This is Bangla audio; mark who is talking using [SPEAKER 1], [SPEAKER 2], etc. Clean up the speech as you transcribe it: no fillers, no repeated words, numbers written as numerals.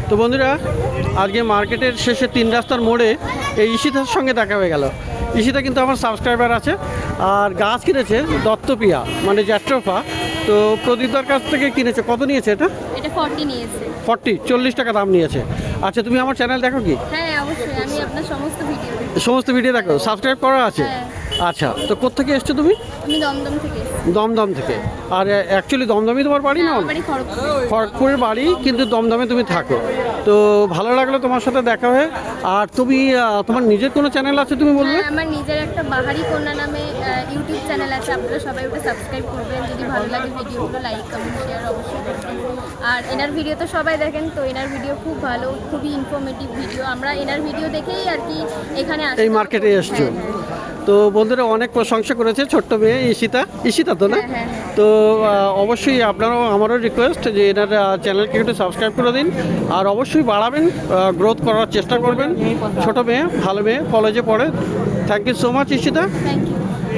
[SPEAKER 1] তো বন্ধুরা, আজকে মার্কেটের শেষে 3 রাস্তার মোড়ে এই ঈশিতার সঙ্গে দেখা হয়ে গেল। ঈশিতা কিন্তু আমার সাবস্ক্রাইবার আছে, আর গাছ কিনেছে দত্তপ্রিয়া, মানে জ্যাট্রোফা। তো প্রদীপদার কাছ থেকে কিনেছে। কত নিয়েছে এটা?
[SPEAKER 2] এটা 40 নিয়েছে।
[SPEAKER 1] 40 টাকা দাম নিয়েছে। আচ্ছা, তুমি আমার চ্যানেল দেখো কি?
[SPEAKER 2] হ্যাঁ অবশ্যই, আমি আপনার সমস্ত ভিডিও দেখি।
[SPEAKER 1] সমস্ত ভিডিও দেখো, সাবস্ক্রাইব করা আছে?
[SPEAKER 2] হ্যাঁ।
[SPEAKER 1] আচ্ছা, তো কোত্থেকে এসছো তুমি?
[SPEAKER 2] আমি দমদম থেকে এসেছি।
[SPEAKER 1] দমদম থেকে। আর অ্যাকচুয়ালি দমদমই তোমার বাড়ি না?
[SPEAKER 2] আমার বাড়ি খড়গপুর।
[SPEAKER 1] খড়গপুরের বাড়ি, কিন্তু দমদমে তুমি থাকো। তো ভালো লাগলো তোমার সাথে দেখা হয়ে। আর তুমি তোমার নিজের কোনো চ্যানেল আছে তুমি বলবে?
[SPEAKER 2] হ্যাঁ, আমার নিজের একটা বাহারি কন্যা নামে ইউটিউব চ্যানেল আছে। আপনারা সবাই ওটা সাবস্ক্রাইব করবেন। যদি ভালো লাগে ভিডিওগুলো লাইক কমেন্ট শেয়ার অবশ্যই করবেন। আর এনার ভিডিও তো সবাই দেখেন, তো এনার ভিডিও খুব ভালো, খুবই ইনফরমেটিভ ভিডিও। আমরা এনার ভিডিও দেখেই আর কি এখানে
[SPEAKER 1] এই মার্কেটে এসছো। তো বন্ধুরা অনেক প্রশংসা করেছে ছোট্ট মেয়ে ঈশিতা তো না?
[SPEAKER 2] হ্যাঁ।
[SPEAKER 1] তো অবশ্যই আপনারাও, আমারও রিকোয়েস্ট যে এনার চ্যানেলকে একটু সাবস্ক্রাইব করে দিন। আর অবশ্যই বাড়াবেন, গ্রোথ করার চেষ্টা করবেন। ছোট মেয়ে, ভালো মেয়ে, কলেজে পড়ে। Thank you so much Ishita.
[SPEAKER 2] Thank you.